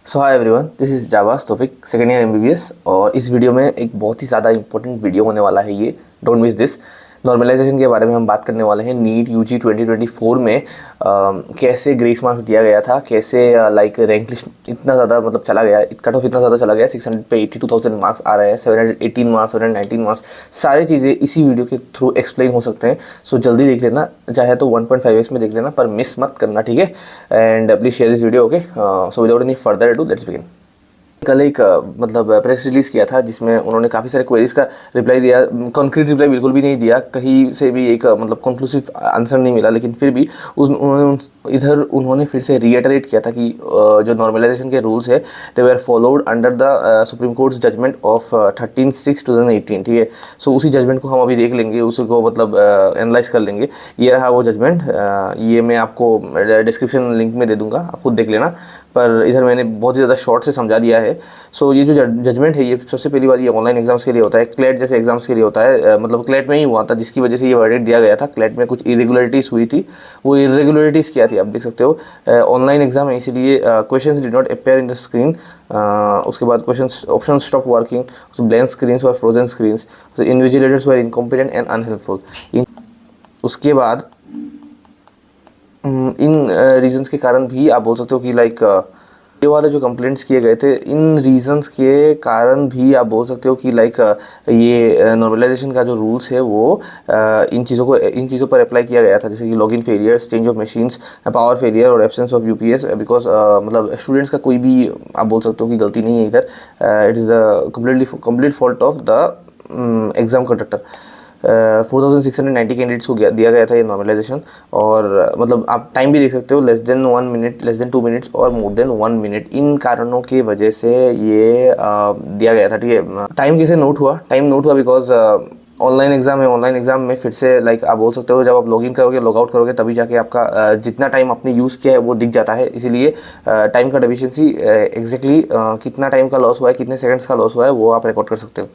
So hi everyone, this is Jawas Taufiq, second year MBBS. और इस video में एक बहुत ही ज़्यादा इंपॉर्टेंट वीडियो होने वाला है। ये डोंट मिस दिस। नॉर्मलाइजेशन के बारे में हम बात करने वाले हैं। नीट यूजी 2024 में कैसे ग्रेस मार्क्स दिया गया था, कैसे लाइक रैंक लिस्ट इतना ज़्यादा मतलब चला गया, कट ऑफ इतना ज़्यादा चला गया, 600 पे 82,000 मार्क्स आ रहे हैं, 718 मार्क्स, 719 मार्क्स। सारी चीज़ें इसी वीडियो के थ्रू एक्सप्लेन हो सकते हैं। सो जल्दी देख लेना, चाहे तो 1.5x में देख लेना, पर मिस मत करना, ठीक है। And please share this video, okay. So without any further do let's begin. कल एक मतलब प्रेस रिलीज़ किया था जिसमें उन्होंने काफ़ी सारे क्वेरीज का रिप्लाई दिया। कॉन्क्रीट रिप्लाई बिल्कुल भी नहीं दिया, कहीं से भी एक मतलब कंक्लूसिव आंसर नहीं मिला, लेकिन फिर भी उन्होंने फिर से रीइटरेट किया था कि जो नॉर्मलाइजेशन के रूल्स है they were followed under the Supreme Court's judgement of 13/6/2018, ठीक है। सो उसी जजमेंट को हम अभी देख लेंगे, उसको मतलब एनालाइज कर लेंगे। ये रहा वो जजमेंट। ये मैं आपको डिस्क्रिप्शन लिंक में दे दूंगा, आप खुद देख लेना, पर इधर मैंने बहुत ही ज़्यादा शॉर्ट से समझा दिया है। सो ये जो जजमेंट है, ये सबसे पहली बार ये ऑनलाइन एग्जाम्स के लिए होता है, क्लेट जैसे एग्जाम्स के लिए होता है। मतलब क्लेट में ही हुआ था, जिसकी वजह से ये वर्डिक्ट दिया गया था। क्लेट में कुछ इरेगुलरिटीज़ हुई थी, वो इरेगुलरिटीज़ क्या थी आप देख सकते हो। ऑनलाइन एग्जाम है, इसीलिए questions did not appear in the screen. उसके बाद question option stop working, blank screens और frozen screens, invigilators were incompetent and unhelpful. उसके बाद इन रीजंस के कारण भी आप बोल सकते हो कि लाइक ये वाले जो कंप्लेंट्स किए गए थे, इन रीजंस के कारण भी आप बोल सकते हो कि लाइक ये नॉर्मलाइजेशन का जो रूल्स है वो इन चीज़ों पर अप्लाई किया गया था, जैसे कि login failures, change of machines, power failure और एब्सेंस ऑफ यूपीएस। बिकॉज मतलब स्टूडेंट्स का कोई भी आप बोल सकते हो कि गलती नहीं है इधर। It is the complete fault of the exam conductor. 4,690 candidates को दिया गया था ये नॉर्मलाइजेशन। और मतलब आप टाइम भी देख सकते हो, less than 1 minute, less than 2 minutes और मोर देन 1 मिनट। इन कारणों की वजह से ये दिया गया था, ठीक है। टाइम कैसे नोट हुआ? टाइम नोट हुआ बिकॉज ऑनलाइन एग्जाम है। ऑनलाइन एग्जाम में फिर से लाइक आप बोल सकते हो, जब आप लॉगिन करोगे, लॉग आउट करोगे, तभी जाके आपका जितना टाइम आपने यूज़ किया है वो दिख जाता है। इसीलिए टाइम का डेफिशिएंसी एग्जैक्टली कितना टाइम का लॉस हुआ है, कितने सेकंड्स का लॉस हुआ है, वो आप रिकॉर्ड कर सकते हो।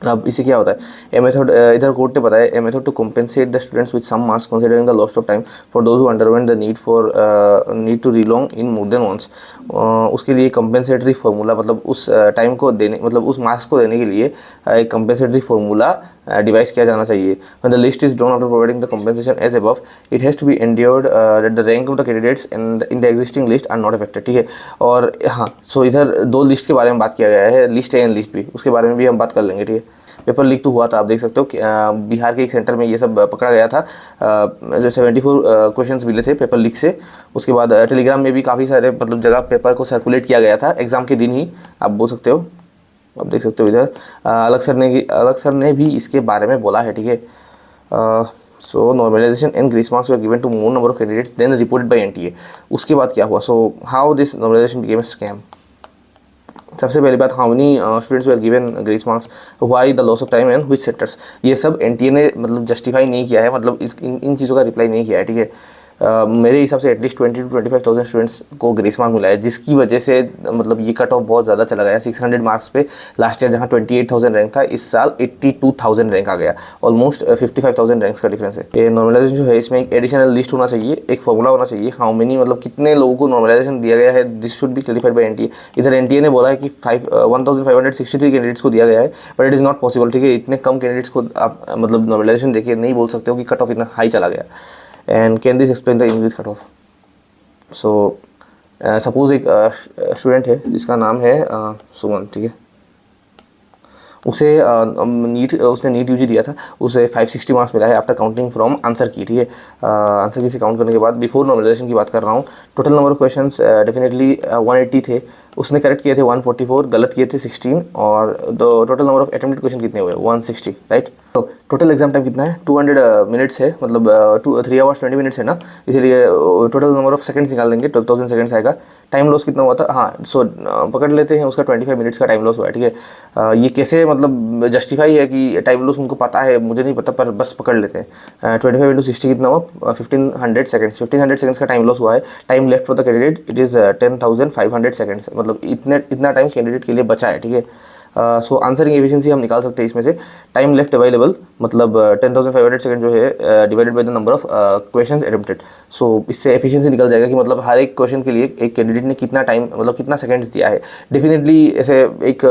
अब इसे क्या होता है, ए मेथड, इधर कोर्ट ने बताया, a method to compensate the students with some marks considering the loss of time for those who underwent the need to relog in more than once. उसके लिए कंपेंसेटरी फार्मूला, मतलब उस time को देने, मतलब उस मार्क्स को देने के लिए एक कंपेंसेटरी फार्मूला डिवाइस किया जाना चाहिए। When the list is drawn after providing the compensation as above, it has to be ensured that the rank of the candidates in the existing list are not affected, ठीक है। और हाँ, सो इधर दो list के बारे में बात किया गया है, list A and list B, उसके बारे में भी हम बात कर लेंगे, ठीक है। पेपर लीक तो हुआ था, आप देख सकते हो कि बिहार के एक सेंटर में ये सब पकड़ा गया था। जो 74 क्वेश्चंस मिले थे पेपर लीक से। उसके बाद टेलीग्राम में भी काफ़ी सारे मतलब जगह पेपर को सर्कुलेट किया गया था एग्ज़ाम के दिन ही, आप बोल सकते हो। आप देख सकते हो इधर अलग सर ने भी इसके बारे में बोला है, ठीक है। So normalisation and grace marks were given to more number of candidates than reported by NTA. उसके बाद क्या हुआ? So how this normalisation became a scam. सबसे पहली बात, how many students were given grace marks, why the loss of time and which sectors. ये सब NTA ने मतलब जस्टिफाई नहीं किया है, मतलब इन चीज़ों का रिप्लाई नहीं किया है, ठीक है। मेरे हिसाब से एटलीस्ट 20 to 25,000 स्टूडेंट्स को ग्रेस मार्क मिला है, जिसकी वजह से मतलब ये कट ऑफ बहुत ज़्यादा चला गया। 600 मार्क्स पे लास्ट ईयर जहाँ 28,000 रैंक था, इस साल 82,000 रैंक आ गया। ऑलमोस्ट 55,000 रैंक्स का डिफरेंस है। ये नॉर्मलाइजेशन जो है, इसमें एक एडिशनल लिस्ट होना चाहिए, एक फॉर्मूला होना चाहिए, हाउ मेनी मतलब कितने लोगों को नॉर्मलाइजेशन दिया गया है, this should be clarified by NTA. इधर एनटीए ने बोला है कि 1563 कैंडिडेट्स को दिया गया है, but it is not possible, ठीक है। इतने कम कैंडिडेट्स को आप मतलब नॉर्मलाइजेशन देखिए नहीं बोल सकते हो कि कट ऑफ इतना हाई चला गया। And can this explain the increase cut off. So suppose एक स्टूडेंट है जिसका नाम है सुमन, ठीक है। उसने नीट यूजी दिया था, उसे 560 मार्क्स मिला है आफ्टर काउंटिंग फ्रॉम आंसर की, ठीक है। आंसर की से काउंट करने के बाद, बिफोर नॉर्मलाइजेशन की बात कर रहा हूँ। Total number of questions definitely 180 थे, उसने करेक्ट किए थे 144, गलत किए थे 16, और total number of attempted question कितने हुए? 160, राइट। तो टोटल एग्जाम टाइम कितना है? 200 मिनट्स है, मतलब 3 hours 20 minutes है ना, इसीलिए टोटल नंबर ऑफ सेकंड्स निकाल देंगे, 12,000 सेकंड्स आएगा। टाइम लॉस कितना हुआ था? हाँ, सो पकड़ लेते हैं उसका 25 मिनट्स का टाइम लॉस हुआ है, ठीक है। ये कैसे मतलब जस्टिफाई है कि टाइम लॉस उनको पता है, मुझे नहीं पता, पर बस पकड़ लेते हैं। 25 × 60 कितना हुआ? 1500 सेकंड्स। 1500 सेकंड्स का टाइम लॉस हुआ है। Time left for the candidate it is 10,500 seconds, मतलब इतना टाइम कैंडिडेट के लिए बचा है, ठीक है। सो आंसरिंग एफिशिएंसी हम निकाल सकते हैं इसमें से। टाइम लेफ्ट अवेलेबल मतलब 10,500 सेकंड जो है divided by the number of questions attempted. So इससे एफिशिएंसी निकल जाएगा कि मतलब हर एक क्वेश्चन के लिए एक कैंडिडेट ने कितना टाइम मतलब कितना सेकंड्स दिया है। डेफिनेटली ऐसे एक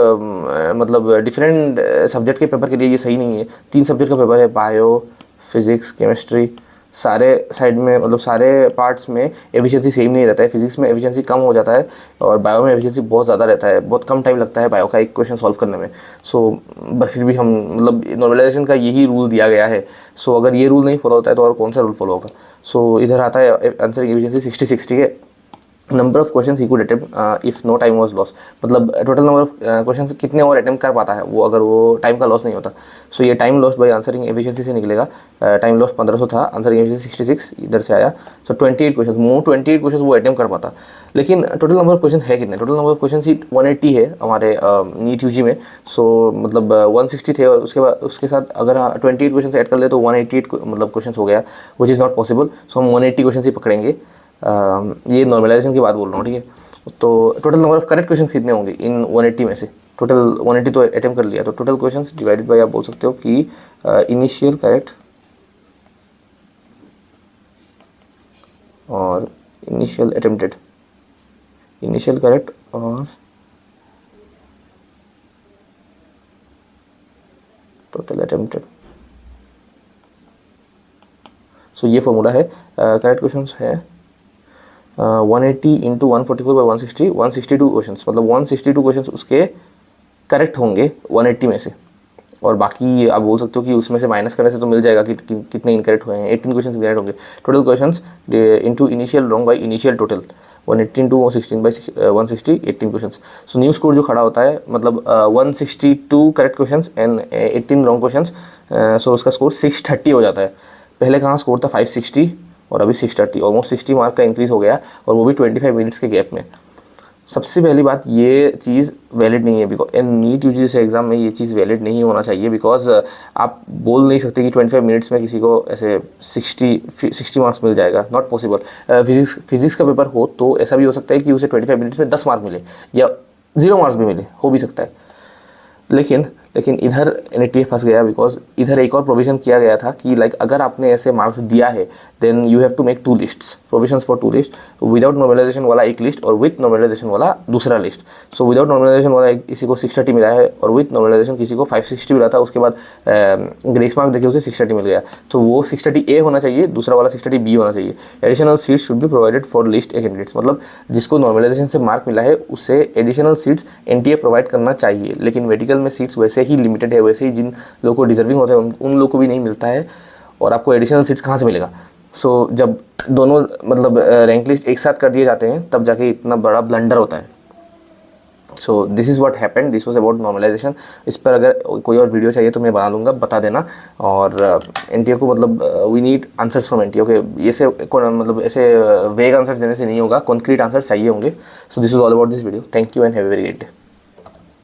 मतलब डिफरेंट सब्जेक्ट के पेपर के लिए ये सही नहीं है। 3 सब्जेक्ट का पेपर है, बायो, फिजिक्स, केमिस्ट्री, सारे साइड में मतलब सारे पार्ट्स में एफिशिएंसी सेम नहीं रहता है। फिजिक्स में एफिशिएंसी कम हो जाता है और बायो में एफिशिएंसी बहुत ज़्यादा रहता है, बहुत कम टाइम लगता है बायो का एक क्वेश्चन सॉल्व करने में। सो बट फिर भी हम मतलब नॉर्मलाइजेशन का यही रूल दिया गया है। सो अगर ये रूल नहीं फॉलो होता है तो और कौन सा रूल फॉलो होगा। सो इधर आता है आंसर एफिशिएंसी 60-60 है। Number of question he could attempt if no time was loss, मतलब टोटल नंबर ऑफ क्वेश्चन कितने और अटेम्प्ट कर पाता है वो अगर वो टाइम का लॉस नहीं होता। सो ये time loss by answering efficiency से निकलेगा। टाइम लॉस 1500 था, आंसरिंग एफिशिएंसी 66 इधर से आया। सो 28 क्वेश्चन, मोर 28 क्वेश्चन वो अटेम्प्ट कर पाता। लेकिन टोटल नंबर ऑफ क्वेश्चन है कितने, total number of question seat 180 है हमारे नीट यूजी में। सो मतलब 160 थे और उसके बाद उसके साथ अगर 28 क्वेश्चन ऐड कर ले तो 188 मतलब क्वेश्चन हो गया, विच इज़ नॉट पॉसिबल। सो हम 180 क्वेश्चन ही पकड़ेंगे। ये नॉर्मलाइजेशन की बात बोल रहा हूँ, ठीक है। तो total number of correct question कितने होंगे इन 180 में से, टोटल 180 तो अटेम्प्ट कर लिया, तो टोटल क्वेश्चन डिवाइडेड बाय आप बोल सकते हो कि इनिशियल करेक्ट और इनिशियल अटेम्प्टेड, इनिशियल करेक्ट और टोटल अटेम्प्टेड। सो ये फॉर्मूला है। करेक्ट क्वेश्चंस है 180 इंटू 144 बाई 160, 162 क्वेश्चन, मतलब 162 क्वेश्चन उसके करेक्ट होंगे 180 में से। और बाकी आप बोल सकते हो कि उसमें से माइनस करने से तो मिल जाएगा कि कितने इनकरेक्ट हुए हैं। 18 क्वेश्चन इनकरेक्ट होंगे। Total questions into initial wrong by initial total 180 into 116 by 160, 18 question. So new score जो खड़ा होता है मतलब 162 correct question and 18 wrong question, so उसका स्कोर 630 हो जाता है। पहले कहाँ स्कोर था 560 और अभी 630, ऑलमोस्ट 60 मार्क का इंक्रीज़ हो गया और वो भी 25 मिनट्स के गैप में। सबसे पहली बात ये चीज़ वैलिड नहीं है, बिकॉज इन नीट यूजी जैसे एग्जाम में ये चीज़ वैलिड नहीं होना चाहिए। बिकॉज आप बोल नहीं सकते कि 25 मिनट्स में किसी को ऐसे 60 मार्क्स मिल जाएगा, नॉट पॉसिबल। फिजिक्स का पेपर हो तो ऐसा भी हो सकता है कि उसे 25 मिनट्स में 10 मार्क मिले या 0 मार्क्स भी मिले, हो भी सकता है। लेकिन इधर एनटीए फंस गया, बिकॉज इधर एक और प्रोविजन किया गया था कि लाइक अगर आपने ऐसे मार्क्स दिया है then you have to make 2 lists, provisions for 2 list, without normalisation वाला एक लिस्ट और विथ नॉर्मलाइजेशन वाला दूसरा लिस्ट। सो विदाउट नॉर्मलाइजेशन वाला किसी को 630 मिला है और विथ नॉर्मलाइजेशन किसी को 560 मिला था। उसके बाद ग्रेस मार्क देखे उसे 630 मिल गया, तो वो 630A होना चाहिए, दूसरा वाला 630B होना चाहिए। Additional seats should be provided for list A candidates, मतलब जिसको नॉर्मलाइजेशन से मार्क मिला है उसे एडिशनल सीट्स एनटीए प्रोवाइड करना चाहिए। लेकिन मेडिकल में सीट्स वैसे ही लिमिटेड है, वैसे ही जिन लोगों को डिजर्विंग होता है उन लोगों को भी नहीं मिलता है, और आपको एडिशनल सीट्स कहाँ से मिलेगा। सो जब दोनों मतलब रैंक लिस्ट एक साथ कर दिए जाते हैं तब जाके इतना बड़ा ब्लंडर होता है। So this is what happened, this was about normalisation. इस पर अगर कोई और वीडियो चाहिए तो मैं बना लूँगा, बता देना। और एनटीए को मतलब we need answers from NTA, okay. ऐसे मतलब ऐसे वेग आंसर्स देने से नहीं होगा, कॉन्क्रीट आंसर्स चाहिए होंगे। So this is all about this video. Thank you and have a very great day.